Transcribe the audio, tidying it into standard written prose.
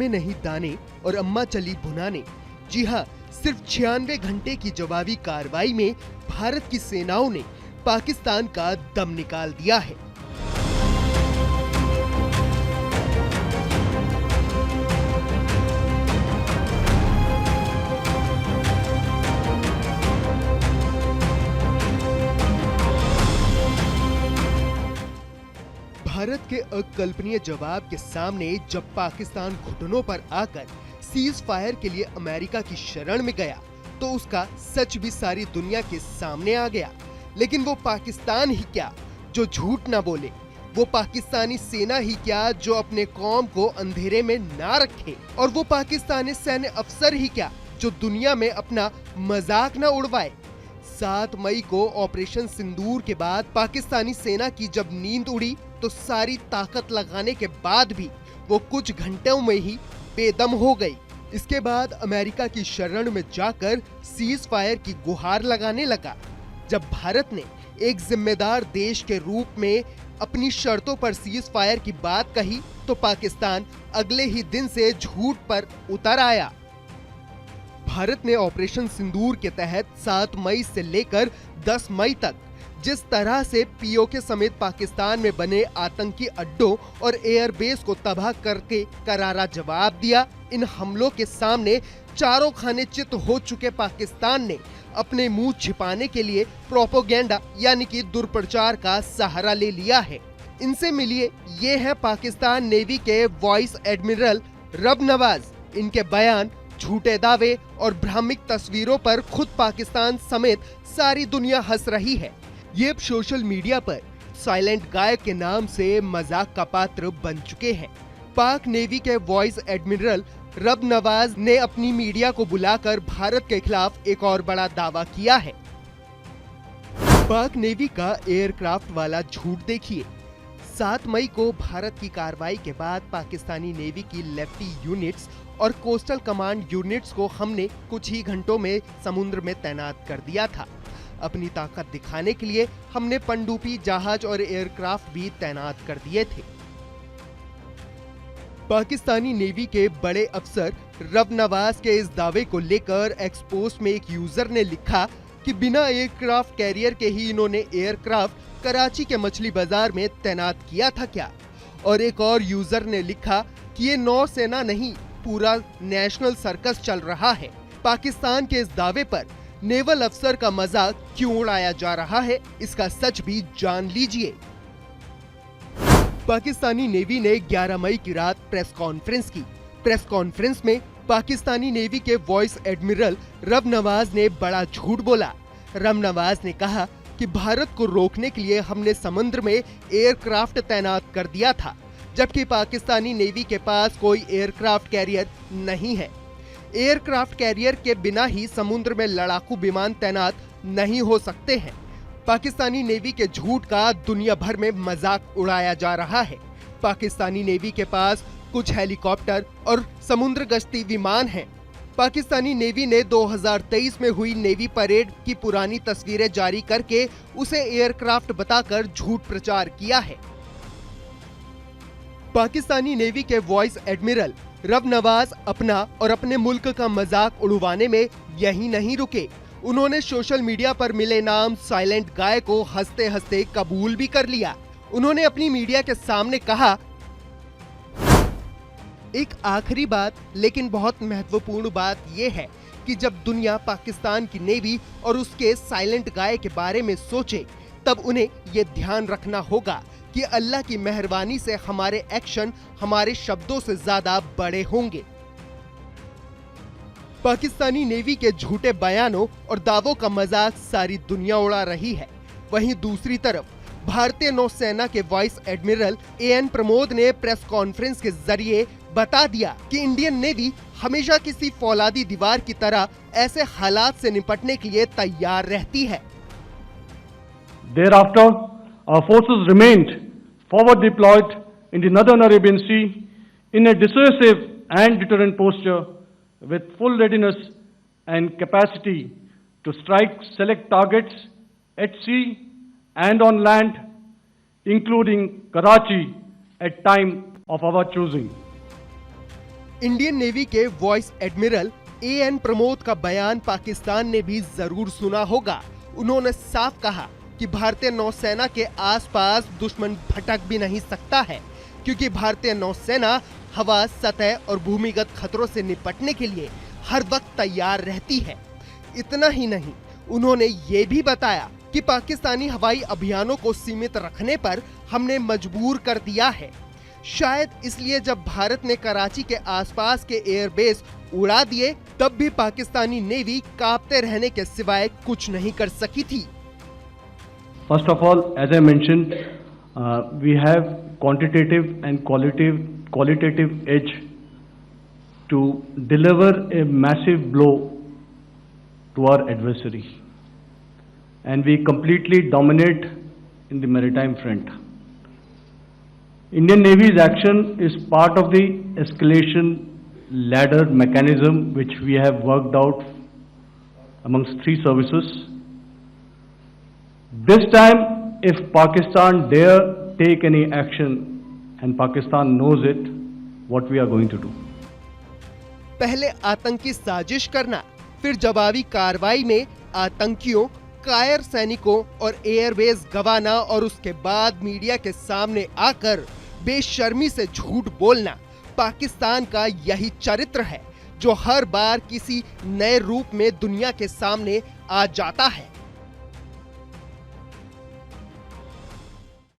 में नहीं दाने और अम्मा चली भुनाने। जी हाँ, सिर्फ 96 घंटे की जवाबी कार्रवाई में भारत की सेनाओं ने पाकिस्तान का दम निकाल दिया है। भारत के अकल्पनीय जवाब के सामने जब पाकिस्तान घुटनों पर आकर सीज फायर के लिए अमेरिका की शरण में गया तो उसका सच भी सारी दुनिया के सामने आ गया। लेकिन वो पाकिस्तान ही क्या जो झूठ ना बोले, वो पाकिस्तानी सेना ही क्या जो अपने कौम को अंधेरे में ना रखे, और वो पाकिस्तानी सैन्य अफसर ही क्या जो दुनिया में अपना मजाक ना उड़वाए। 7 मई को ऑपरेशन सिंदूर के बाद पाकिस्तानी सेना की जब नींद उड़ी तो सारी ताकत लगाने के बाद भी वो कुछ घंटों में ही बेदम हो गई। इसके बाद अमेरिका की शरण में जाकर सीज फायर की गुहार लगाने लगा। जब भारत ने एक जिम्मेदार देश के रूप में अपनी शर्तों पर सीज फायर की बात कही तो पाकिस्तान अगले ही दिन से झूठ पर उतर आया। भारत ने ऑपरेशन सिंदूर के तहत 7 मई से लेकर 10 मई तक जिस तरह से पीओके समेत पाकिस्तान में बने आतंकी अड्डों और एयरबेस को तबाह करके करारा जवाब दिया। इन हमलों के सामने चारों खाने चित हो चुके पाकिस्तान ने अपने मुंह छिपाने के लिए प्रोपेगेंडा यानी कि दुष्प्रचार का सहारा ले लिया है। इनसे मिलिए, ये है पाकिस्तान नेवी के वाइस एडमिरल रब नवाज। इनके बयान, झूठे दावे और भ्रामक तस्वीरों पर खुद पाकिस्तान समेत सारी दुनिया हंस रही है। ये अब सोशल मीडिया पर साइलेंट गाय के नाम से मजाक का पात्र बन चुके हैं। पाक नेवी के वाइस एडमिरल रब नवाज ने अपनी मीडिया को बुलाकर भारत के खिलाफ एक और बड़ा दावा किया है। पाक नेवी का एयरक्राफ्ट वाला झूठ देखिए। 7 मई को भारत की कार्रवाई के बाद पाकिस्तानी नेवी की लेफ्टी यूनिट्स और कोस्टल कमांड यूनिट्स को हमने कुछ ही घंटों में समुद्र में तैनात कर दिया था। अपनी ताकत दिखाने के लिए हमने पनडुब्बी जहाज और एयरक्राफ्ट भी तैनात कर दिए थे। पाकिस्तानी नेवी के बड़े अफसर रब नवाज के इस दावे को लेकर एक्सपोस्ट में एक यूजर ने लिखा कि बिना एयरक्राफ्ट कैरियर के ही इन्होंने एयरक्राफ्ट कराची के मछली बाजार में तैनात किया था क्या। और एक और यूजर ने लिखा कि ये नौसेना नहीं, पूरा नेशनल सर्कस चल रहा है। पाकिस्तान के इस दावे पर नेवल अफसर का मजाक क्यों उड़ाया जा रहा है, इसका सच भी जान लीजिए। पाकिस्तानी नेवी ने 11 मई की रात प्रेस कॉन्फ्रेंस की। प्रेस कॉन्फ्रेंस में पाकिस्तानी नेवी के वाइस एडमिरल रब नवाज ने बड़ा झूठ बोला। रब नवाज ने कहा कि भारत को रोकने के लिए हमने समुद्र में एयरक्राफ्ट तैनात कर दिया था, जबकि पाकिस्तानी नेवी के पास कोई एयरक्राफ्ट कैरियर नहीं है। एयरक्राफ्ट कैरियर के बिना ही समुद्र में लड़ाकू विमान तैनात नहीं हो सकते हैं। पाकिस्तानी नेवी के झूठ का दुनिया भर में मजाक उड़ाया जा रहा है। पाकिस्तानी नेवी के पास कुछ हेलीकॉप्टर और समुद्र गश्ती विमान हैं। पाकिस्तानी नेवी ने 2023 में हुई नेवी परेड की पुरानी तस्वीरें जारी करके उसे एयरक्राफ्ट बताकर झूठ प्रचार किया है। पाकिस्तानी नेवी के वाइस एडमिरल रब नवाज अपना और अपने मुल्क का मजाक उड़वाने में यही नहीं रुके। उन्होंने सोशल मीडिया पर मिले नाम साइलेंट गाय को हंसते हंसते कबूल भी कर लिया। उन्होंने अपनी मीडिया के सामने कहा, एक आखिरी बात लेकिन बहुत महत्वपूर्ण बात यह है कि जब दुनिया पाकिस्तान की नेवी और उसके साइलेंट गाय के बारे में सोचे तब उन्हें ये ध्यान रखना होगा कि अल्लाह की मेहरबानी से हमारे एक्शन हमारे शब्दों से ज्यादा बड़े होंगे। पाकिस्तानी नेवी के झूठे बयानों और दावों का मजाक सारी दुनिया उड़ा रही है। वहीं दूसरी तरफ भारतीय नौसेना के वाइस एडमिरल एएन प्रमोद ने प्रेस कॉन्फ्रेंस के जरिए बता दिया कि इंडियन नेवी हमेशा किसी फौलादी दीवार की तरह ऐसे हालात से निपटने के लिए तैयार रहती है। Thereafter, our forces remained forward deployed in the Northern Arabian Sea in a dissuasive and deterrent posture with full readiness and capacity to strike select targets at sea and on land, including Karachi at time of our choosing. Indian navy के vice admiral an Pramod का बयान पाकिस्तान ने भी जरूर सुना होगा। उन्होंने साफ कहा कि भारतीय नौसेना के आसपास दुश्मन भटक भी नहीं सकता है, क्योंकि भारतीय नौसेना हवा, सतह और भूमिगत खतरों से निपटने के लिए हर वक्त तैयार रहती है। इतना ही नहीं, उन्होंने ये भी बताया कि पाकिस्तानी हवाई अभियानों को सीमित रखने पर हमने मजबूर कर दिया है। शायद इसलिए जब भारत ने कराची के आसपास के एयरबेस उड़ा दिए, तब भी पाकिस्तानी नेवी कांपते रहने के सिवाय कुछ नहीं कर सकी थी। First of all, as I mentioned, we have quantitative and qualitative edge to deliver a massive blow to our adversary, and we completely dominate in the maritime front. Indian Navy's action is part of the escalation ladder mechanism which we have worked out amongst three services. This time, if Pakistan dare take any action, and Pakistan knows it, what we are going to do. पहले आतंकी साजिश करना, फिर जवाबी कार्रवाई में आतंकियों, कायर सैनिकों और एयरबेस गंवाना और उसके बाद मीडिया के सामने आकर बेशर्मी से झूठ बोलना पाकिस्तान का यही चरित्र है, जो हर बार किसी नए रूप में दुनिया के सामने आ जाता है।